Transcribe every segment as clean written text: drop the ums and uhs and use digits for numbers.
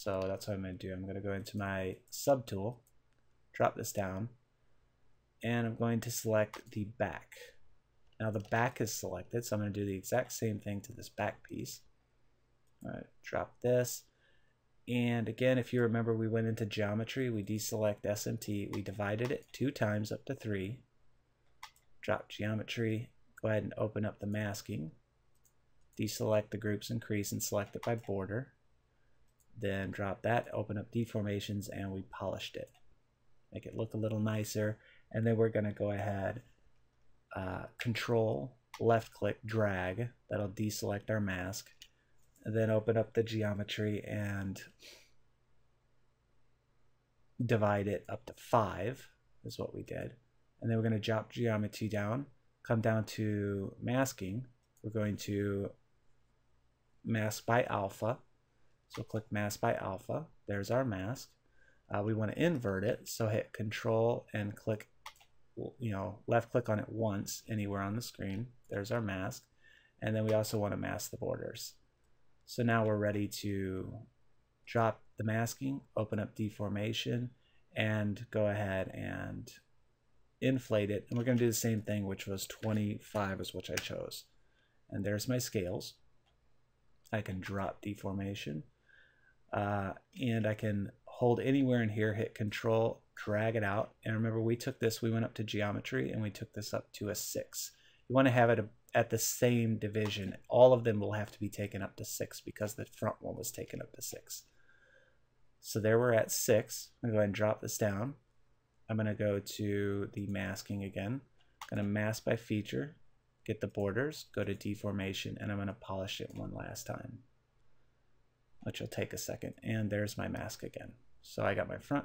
So that's what I'm going to do. I'm going to go into my subtool, drop this down, and I'm going to select the back. Now the back is selected, so I'm going to do the exact same thing to this back piece. All right, drop this. And again, if you remember, we went into geometry, we deselect SMT, we divided it 2 times up to 3. Drop geometry, go ahead and open up the masking. Deselect the groups increase and select it by border. Then drop that, open up deformations, and we polished it. Make it look a little nicer. And then we're going to go ahead, Control, left click, drag. That'll deselect our mask. And then open up the geometry and divide it up to 5 is what we did. And then we're going to drop geometry down, come down to masking. We're going to mask by alpha. So click mask by alpha. There's our mask. We want to invert it, so hit Control and click, left click on it once anywhere on the screen. There's our mask. And then we also want to mask the borders. So now we're ready to drop the masking, open up deformation, and go ahead and inflate it. And we're going to do the same thing, which was 25 is what I chose. And there's my scales. I can drop deformation. And I can hold anywhere in here, hit Control, drag it out. And remember, we took this, we went up to geometry, and we took this up to a 6. You want to have it at the same division. All of them will have to be taken up to 6 because the front one was taken up to 6. So there we're at 6. I'm going to go ahead and drop this down. I'm going to go to the masking again. I'm going to mask by feature, get the borders, go to deformation, and I'm going to polish it one last time, which will take a second. And there's my mask again. So I got my front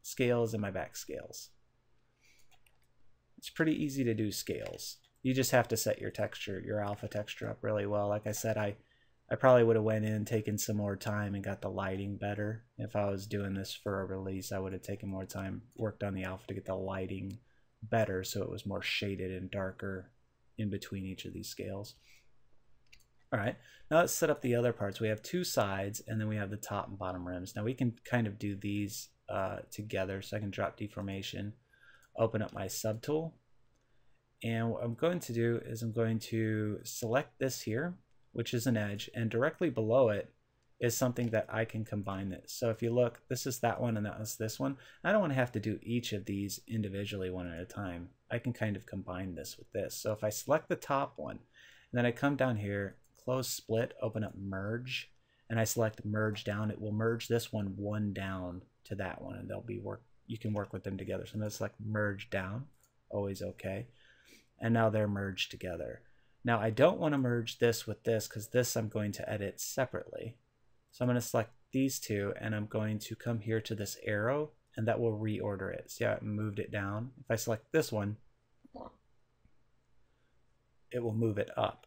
scales and my back scales. It's pretty easy to do scales. You just have to set your texture, your alpha texture up really well. Like I said, I probably would have went in, taken some more time, and got the lighting better. If I was doing this for a release, I would have taken more time, worked on the alpha to get the lighting better so it was more shaded and darker in between each of these scales. All right, now let's set up the other parts. We have 2 sides, and then we have the top and bottom rims. Now we can kind of do these together. So I can drop deformation, open up my subtool. And what I'm going to do is I'm going to select this here, which is an edge, and directly below it is something that I can combine this. So if you look, this is that one and that was this one. I don't want to have to do each of these individually one at a time. I can kind of combine this with this. So if I select the top one, and then I come down here, close split, open up merge, and I select merge down, it will merge this one down to that one, and they'll be you can work with them together. So I'm going to select merge down, always okay. And now they're merged together. Now I don't want to merge this with this because this I'm going to edit separately. So I'm going to select these 2, and I'm going to come here to this arrow, and that will reorder it. See how it moved it down? If I select this one, it will move it up.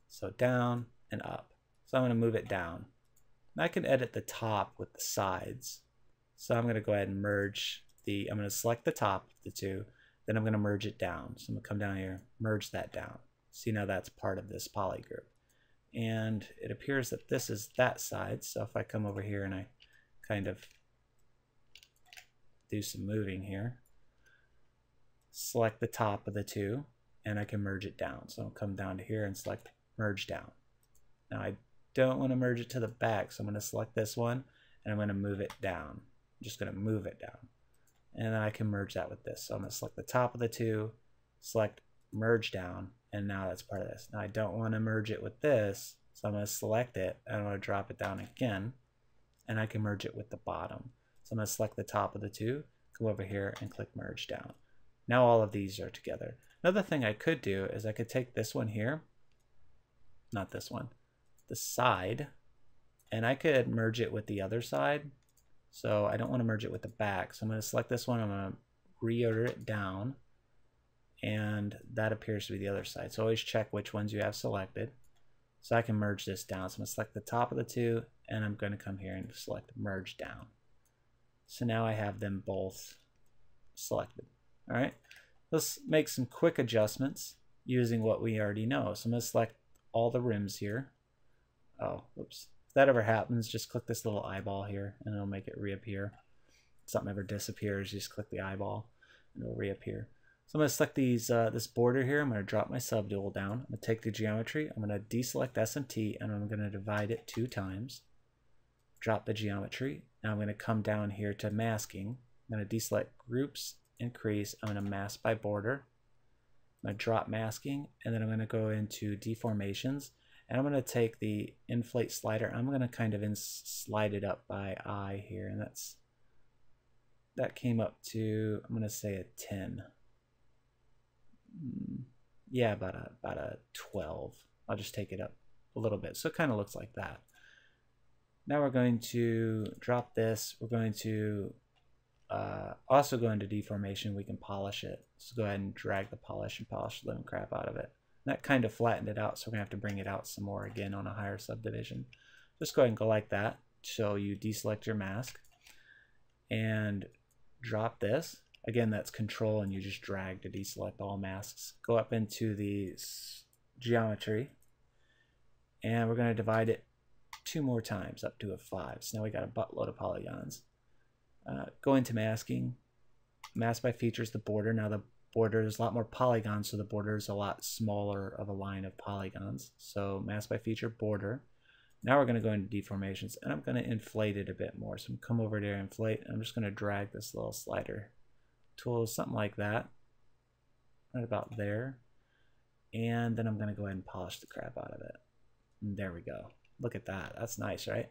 So down and up. So I'm going to move it down. And I can edit the top with the sides. So I'm going to go ahead and merge I'm going to select the top of the 2. Then I'm going to merge it down. So I'm going to come down here, merge that down. See, now that's part of this poly group. And it appears that this is that side. So if I come over here and I kind of do some moving here, select the top of the 2, and I can merge it down. So I'll come down to here and select merge down. Now I don't want to merge it to the back, so I'm going to select this one, and I'm going to move it down. I'm just going to move it down. And then I can merge that with this. So I'm going to select the top of the 2, select merge down, and now that's part of this. Now I don't want to merge it with this, so I'm going to select it, and I'm going to drop it down again, and I can merge it with the bottom. So I'm going to select the top of the 2, come over here, and click merge down. Now all of these are together. Another thing I could do is I could take this one here, not this one, the side, and I could merge it with the other side. So I don't want to merge it with the back. So I'm going to select this one. I'm going to reorder it down. And that appears to be the other side. So always check which ones you have selected. So I can merge this down. So I'm going to select the top of the 2. And I'm going to come here and select merge down. So now I have them both selected. All right. Let's make some quick adjustments using what we already know. So I'm going to select all the rims here. Oh, whoops. that ever happens, just click this little eyeball here and it'll make it reappear. If something ever disappears, just click the eyeball and it'll reappear. So I'm going to select these this border here. I'm going to drop my subtool down. I'm going to take the geometry. I'm going to deselect SMT and I'm going to divide it 2 times. Drop the geometry. Now I'm going to come down here to masking. I'm going to deselect groups, increase. I'm going to mask by border. I'm going to drop masking, and then I'm going to go into deformations, and I'm going to take the inflate slider. I'm going to kind of slide it up by eye here, and that came up to, I'm going to say a 10. Yeah, about a 12. I'll just take it up a little bit, so it kind of looks like that. Now we're going to drop this. We're going to also go into deformation. We can polish it. So go ahead and drag the polish and polish the living crap out of it. And that kind of flattened it out, so we're going to have to bring it out some more again on a higher subdivision. Just go ahead and go like that. So you deselect your mask and drop this. Again, that's control, and you just drag to deselect all masks. Go up into the geometry, and we're going to divide it 2 more times up to a 5. So now we got a buttload of polygons. Go into masking, mask by features the border. Now the border is a lot more polygons, so the border is a lot smaller of a line of polygons. So mask by feature border. Now we're going to go into deformations, and I'm going to inflate it a bit more. So I'm come over to inflate, and I'm just going to drag this little slider tool, something like that, right about there. And then I'm going to go ahead and polish the crap out of it. And there we go. Look at that. That's nice, right?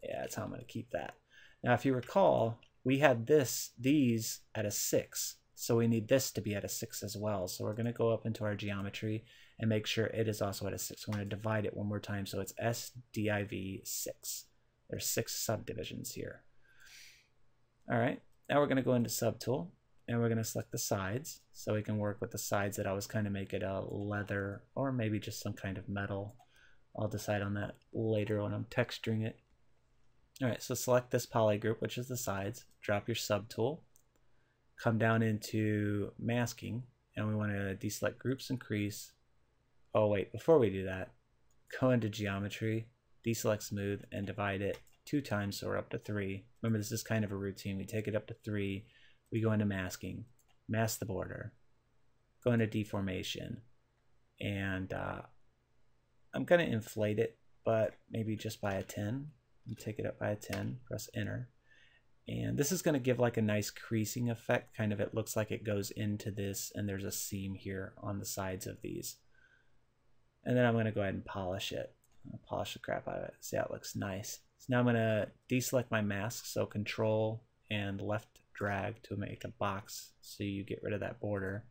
Yeah, that's how I'm going to keep that. Now, if you recall, we had these at a 6, so we need this to be at a 6 as well. So we're going to go up into our geometry and make sure it is also at a 6. We're going to divide it one more time, so it's SDIV 6. There's 6 subdivisions here. All right, now we're going to go into subtool, and we're going to select the sides, so we can work with the sides that always kind of make it a leather or maybe just some kind of metal. I'll decide on that later when I'm texturing it. All right, so select this poly group, which is the sides, drop your subtool, come down into masking, and we want to deselect groups, increase. Oh wait, before we do that, go into geometry, deselect smooth, and divide it 2 times, so we're up to 3. Remember, this is kind of a routine. We take it up to 3, we go into masking, mask the border, go into deformation, and I'm going to inflate it, but maybe just by a 10. Take it up by a 10, press enter, and this is going to give like a nice creasing effect. Kind of, it looks like it goes into this, and there's a seam here on the sides of these. And then I'm going to go ahead and polish it. I'll polish the crap out of it. See how it looks nice. So now I'm going to deselect my mask, so control and left drag to make a box so you get rid of that border,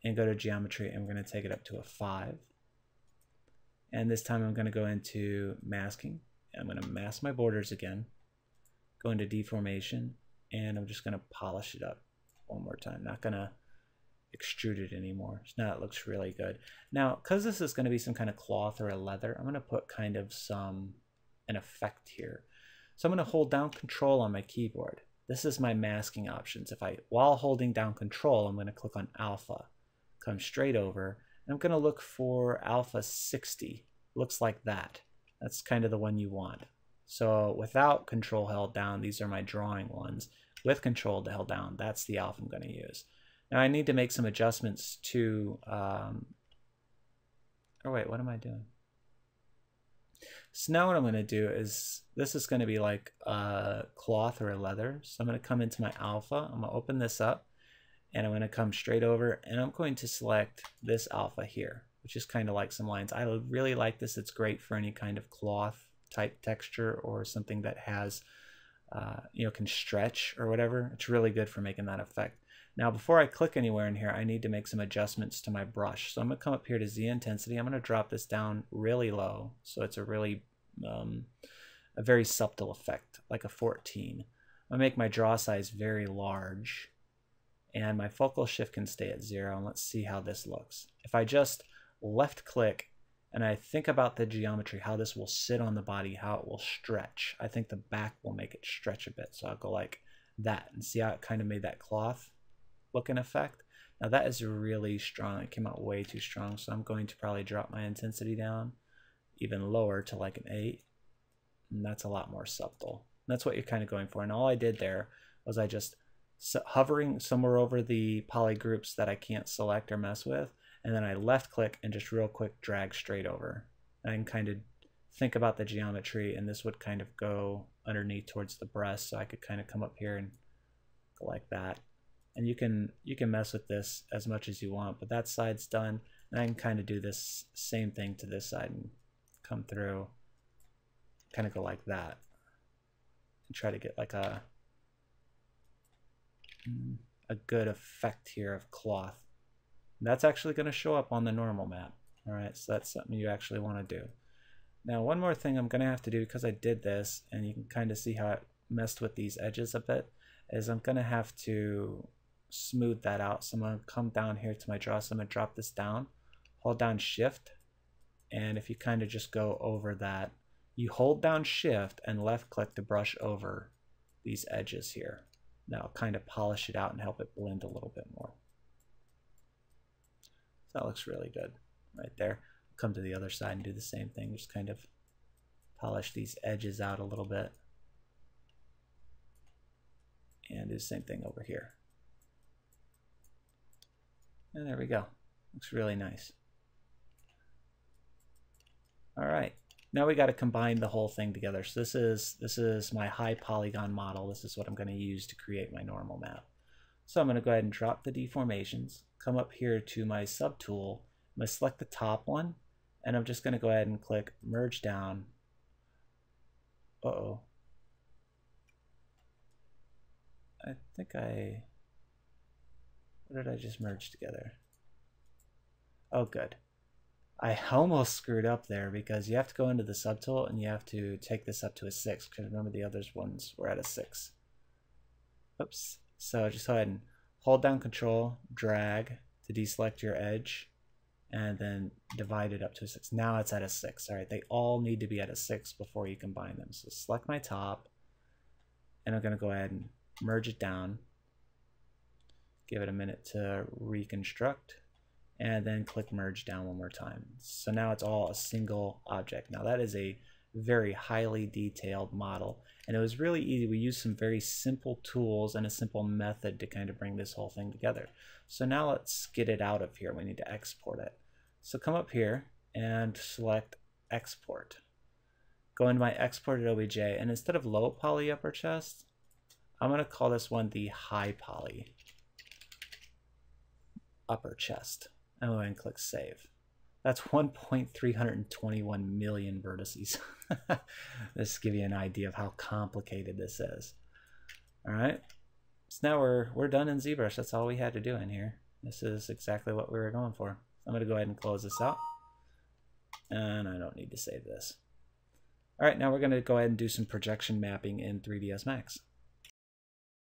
and go to geometry, and we're going to take it up to a 5. And this time I'm going to go into masking. I'm going to mask my borders again, go into deformation, and I'm just going to polish it up one more time. Not going to extrude it anymore. So now it looks really good. Now, because this is going to be some kind of cloth or a leather, I'm going to put kind of an effect here. So I'm going to hold down control on my keyboard. This is my masking options. While holding down control, I'm going to click on alpha, come straight over, and I'm going to look for alpha 60. Looks like that. That's kind of the one you want. So without control held down, these are my drawing ones. With control held down, that's the alpha I'm going to use. Now I need to make some adjustments to, oh wait, what am I doing? So now what I'm going to do is, this is going to be like a cloth or a leather. So I'm going to come into my alpha, I'm going to open this up, and I'm going to come straight over, and I'm going to select this alpha here, which is kind of like some lines. I really like this. It's great for any kind of cloth type texture or something that has, can stretch or whatever. It's really good for making that effect. Now, before I click anywhere in here, I need to make some adjustments to my brush. So I'm going to come up here to Z intensity. I'm going to drop this down really low, so it's a really, a very subtle effect, like a 14. I'm going to make my draw size very large, and my focal shift can stay at 0. And let's see how this looks. If I just left click and I think about the geometry, how this will sit on the body, how it will stretch, I think the back will make it stretch a bit. So I'll go like that, and see how it kind of made that cloth looking effect. Now that is really strong. It came out way too strong, so I'm going to probably drop my intensity down even lower to like an 8. And that's a lot more subtle. And that's what you're kind of going for. And all I did there was I just hovering somewhere over the poly groups that I can't select or mess with, and then I left click and just real quick drag straight over. And I can kind of think about the geometry, and this would kind of go underneath towards the breast, so I could kind of come up here and go like that. And you can mess with this as much as you want, but that side's done, and I can kind of do this same thing to this side and come through, kind of go like that, and try to get like a good effect here of cloth. And that's actually going to show up on the normal map. All right, so that's something you actually want to do. Now, one more thing I'm going to have to do, because I did this, and you can kind of see how it messed with these edges a bit, is I'm going to have to smooth that out. So I'm going to come down here to my draw. So I'm going to drop this down, hold down Shift, and if you kind of just go over that, you hold down Shift and left click to brush over these edges here. Now kind of polish it out and help it blend a little bit more. So that looks really good right there. Come to the other side and do the same thing. Just kind of polish these edges out a little bit. And do the same thing over here. And there we go. Looks really nice. All right. Now we got to combine the whole thing together. So this is my high polygon model. This is what I'm going to use to create my normal map. So I'm going to go ahead and drop the deformations, come up here to my subtool. I'm going to select the top one, and I'm just going to go ahead and click merge down. Uh-oh. I think what did I just merge together? Oh, good. I almost screwed up there because you have to go into the subtool and you have to take this up to a 6, because remember the other ones were at a 6. Oops. So just go ahead and hold down Control, drag to deselect your edge, and then divide it up to a 6. Now it's at a 6. All right, they all need to be at a 6 before you combine them. So select my top, and I'm going to go ahead and merge it down. Give it a minute to reconstruct, and then click merge down one more time. So now it's all a single object. Now that is a very highly detailed model, and it was really easy. We used some very simple tools and a simple method to kind of bring this whole thing together. So now let's get it out of here. We need to export it. So come up here and select export. Go into my exported OBJ, and instead of low poly upper chest, I'm going to call this one the high poly upper chest. And go ahead and click save. That's 1.321 million vertices. This give you an idea of how complicated this is. All right. So now we're done in ZBrush. That's all we had to do in here. This is exactly what we were going for. I'm going to go ahead and close this out. And I don't need to save this. All right, now we're going to go ahead and do some projection mapping in 3ds Max.